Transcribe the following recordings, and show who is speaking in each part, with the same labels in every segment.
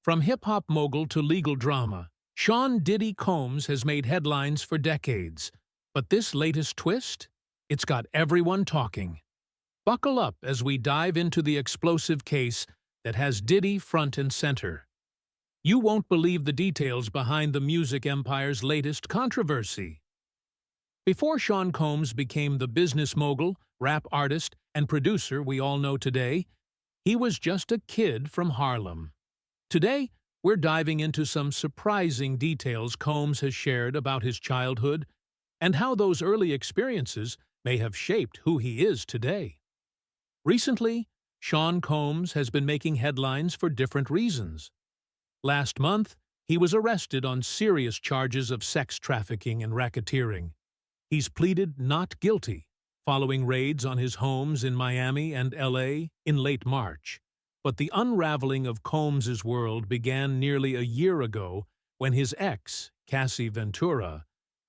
Speaker 1: From hip-hop mogul to legal drama, Sean "Diddy" Combs has made headlines for decades. But this latest twist? It's got everyone talking. Buckle up as we dive into the explosive case that has Diddy front and center. You won't believe the details behind the music empire's latest controversy. Before Sean Combs became the business mogul, rap artist, and producer we all know today, he was just a kid from Harlem. Today, we're diving into some surprising details Combs has shared about his childhood and how those early experiences may have shaped who he is today. Recently, Sean Combs has been making headlines for different reasons. Last month, he was arrested on serious charges of sex trafficking and racketeering. He's pleaded not guilty, following raids on his homes in Miami and LA in late March. But the unraveling of Combs's world began nearly a year ago when his ex, Cassie Ventura,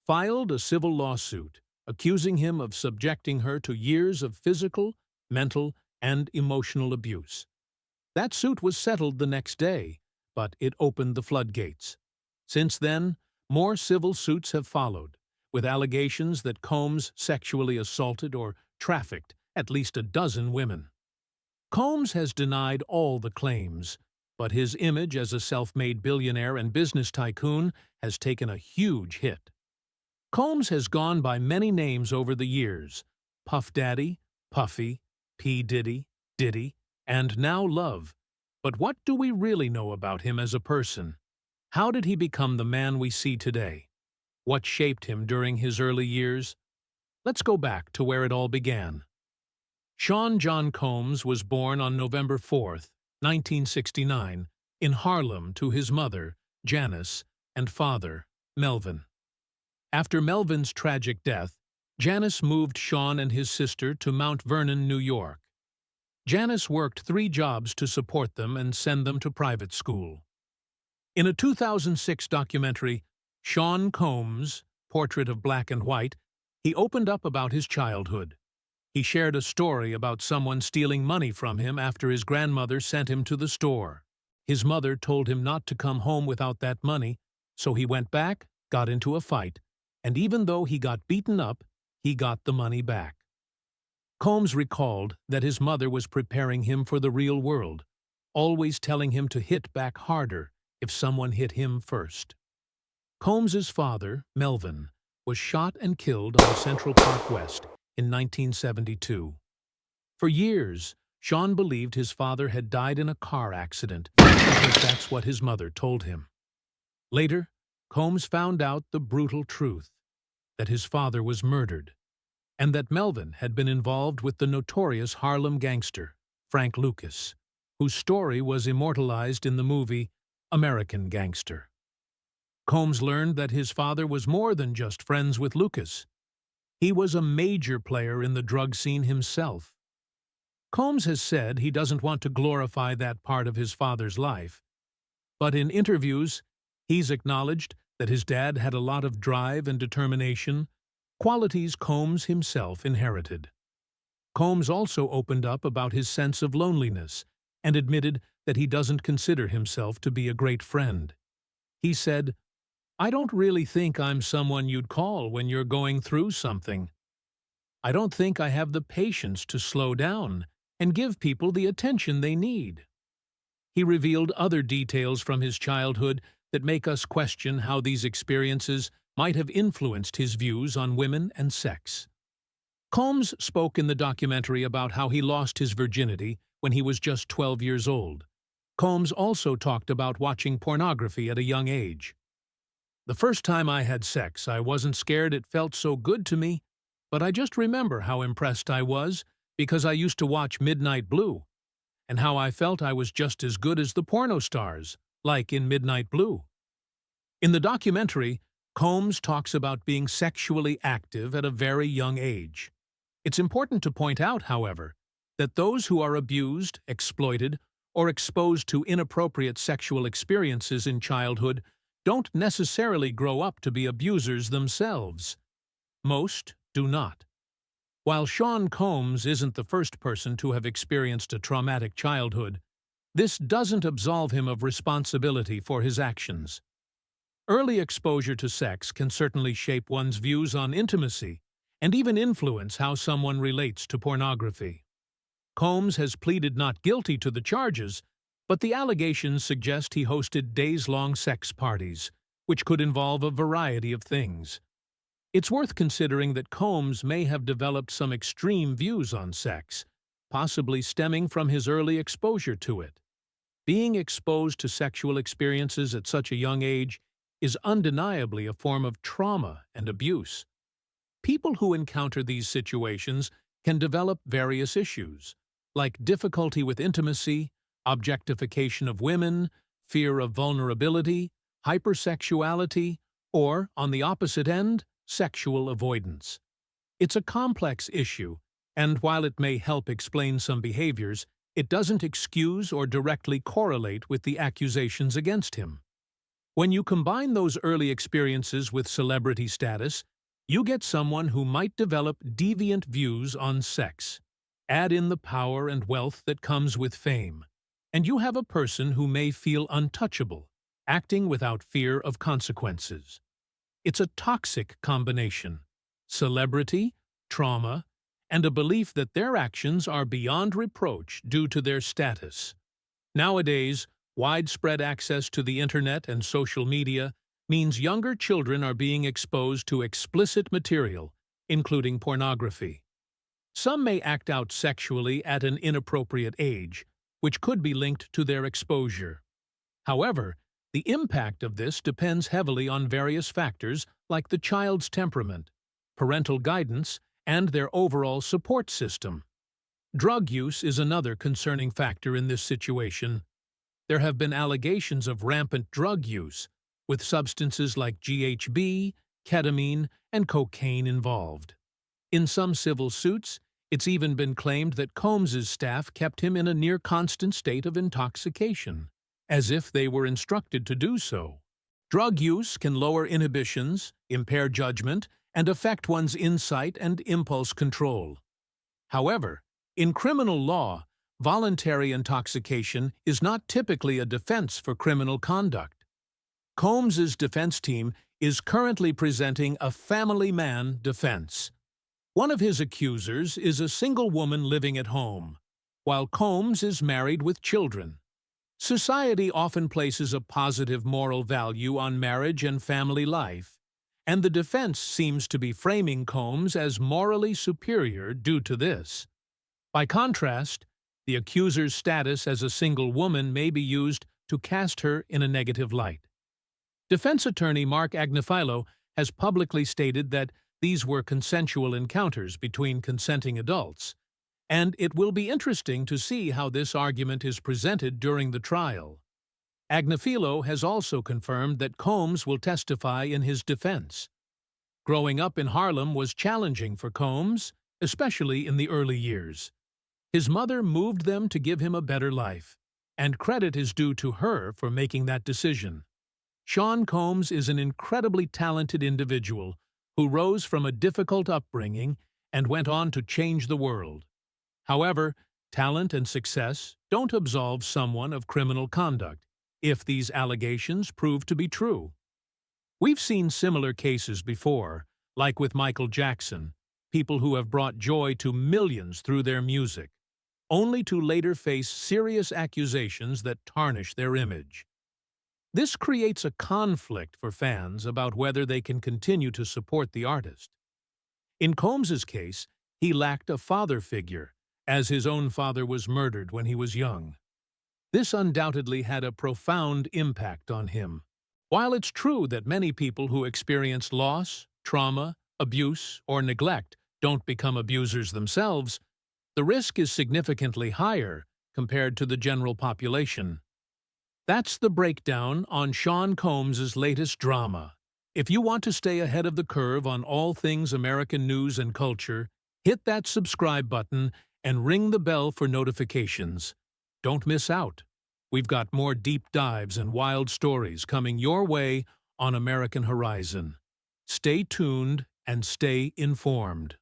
Speaker 1: filed a civil lawsuit accusing him of subjecting her to years of physical, mental, and emotional abuse. That suit was settled the next day, but it opened the floodgates. Since then, more civil suits have followed, with allegations that Combs sexually assaulted or trafficked at least a dozen women. Combs has denied all the claims, but his image as a self-made billionaire and business tycoon has taken a huge hit. Combs has gone by many names over the years: Puff Daddy, Puffy, P. Diddy, Diddy, and now Love. But what do we really know about him as a person? How did he become the man we see today? What shaped him during his early years? Let's go back to where it all began. Sean John Combs was born on November 4, 1969, in Harlem to his mother, Janice, and father, Melvin. After Melvin's tragic death, Janice moved Sean and his sister to Mount Vernon, New York. Janice worked 3 jobs to support them and send them to private school. In a 2006 documentary, Sean Combs, Portrait of Black and White, he opened up about his childhood. He shared a story about someone stealing money from him after his grandmother sent him to the store. His mother told him not to come home without that money, so he went back, got into a fight, and even though he got beaten up, he got the money back. Combs recalled that his mother was preparing him for the real world, always telling him to hit back harder if someone hit him first. Combs's father, Melvin, was shot and killed on Central Park West in 1972. For years, Sean believed his father had died in a car accident because that's what his mother told him. Later, Combs found out the brutal truth, that his father was murdered, and that Melvin had been involved with the notorious Harlem gangster, Frank Lucas, whose story was immortalized in the movie American Gangster. Combs learned that his father was more than just friends with Lucas. He was a major player in the drug scene himself. Combs has said he doesn't want to glorify that part of his father's life, but in interviews, he's acknowledged that his dad had a lot of drive and determination, qualities Combs himself inherited. Combs also opened up about his sense of loneliness and admitted that he doesn't consider himself to be a great friend. He said, "I don't really think I'm someone you'd call when you're going through something. I don't think I have the patience to slow down and give people the attention they need." He revealed other details from his childhood that make us question how these experiences might have influenced his views on women and sex. Combs spoke in the documentary about how he lost his virginity when he was just 12 years old. Combs also talked about watching pornography at a young age. "The first time I had sex, I wasn't scared, it felt so good to me, but I just remember how impressed I was because I used to watch Midnight Blue, and how I felt I was just as good as the porno stars, like in Midnight Blue." In the documentary, Combs talks about being sexually active at a very young age. It's important to point out, however, that those who are abused, exploited, or exposed to inappropriate sexual experiences in childhood don't necessarily grow up to be abusers themselves. Most do not. While Sean Combs isn't the first person to have experienced a traumatic childhood, This doesn't absolve him of responsibility for his actions. Early exposure to sex can certainly shape one's views on intimacy and even influence how someone relates to pornography. Combs has pleaded not guilty to the charges, but the allegations suggest he hosted days-long sex parties, which could involve a variety of things. It's worth considering that Combs may have developed some extreme views on sex, possibly stemming from his early exposure to it. Being exposed to sexual experiences at such a young age is undeniably a form of trauma and abuse. People who encounter these situations can develop various issues, like difficulty with intimacy, objectification of women, fear of vulnerability, hypersexuality, or, on the opposite end, sexual avoidance. It's a complex issue, and while it may help explain some behaviors, it doesn't excuse or directly correlate with the accusations against him. When you combine those early experiences with celebrity status, you get someone who might develop deviant views on sex. Add in the power and wealth that comes with fame, and you have a person who may feel untouchable, acting without fear of consequences. It's a toxic combination: celebrity, trauma, and a belief that their actions are beyond reproach due to their status. Nowadays, widespread access to the internet and social media means younger children are being exposed to explicit material, including pornography. Some may act out sexually at an inappropriate age, which could be linked to their exposure. However, the impact of this depends heavily on various factors like the child's temperament, parental guidance, and their overall support system. Drug use is another concerning factor in this situation. There have been allegations of rampant drug use, with substances like GHB, ketamine, and cocaine involved. In some civil suits, it's even been claimed that Combs's staff kept him in a near-constant state of intoxication, as if they were instructed to do so. Drug use can lower inhibitions, impair judgment, and affect one's insight and impulse control. However, in criminal law, voluntary intoxication is not typically a defense for criminal conduct. Combs's defense team is currently presenting a family man defense. One of his accusers is a single woman living at home, while Combs is married with children. Society often places a positive moral value on marriage and family life, and the defense seems to be framing Combs as morally superior due to this. By contrast, the accuser's status as a single woman may be used to cast her in a negative light. Defense attorney Mark Agnifilo has publicly stated that these were consensual encounters between consenting adults, and it will be interesting to see how this argument is presented during the trial. Agnifilo has also confirmed that Combs will testify in his defense. Growing up in Harlem was challenging for Combs, especially in the early years. His mother moved them to give him a better life, and credit is due to her for making that decision. Sean Combs is an incredibly talented individual who rose from a difficult upbringing and went on to change the world. However, talent and success don't absolve someone of criminal conduct if these allegations prove to be true. We've seen similar cases before, like with Michael Jackson, people who have brought joy to millions through their music, only to later face serious accusations that tarnish their image. This creates a conflict for fans about whether they can continue to support the artist. In Combs's case, he lacked a father figure, as his own father was murdered when he was young. This undoubtedly had a profound impact on him. While it's true that many people who experience loss, trauma, abuse, or neglect don't become abusers themselves, the risk is significantly higher compared to the general population. That's the breakdown on Sean Combs's latest drama. If you want to stay ahead of the curve on all things American news and culture, hit that subscribe button and ring the bell for notifications. Don't miss out. We've got more deep dives and wild stories coming your way on American Horizon. Stay tuned and stay informed.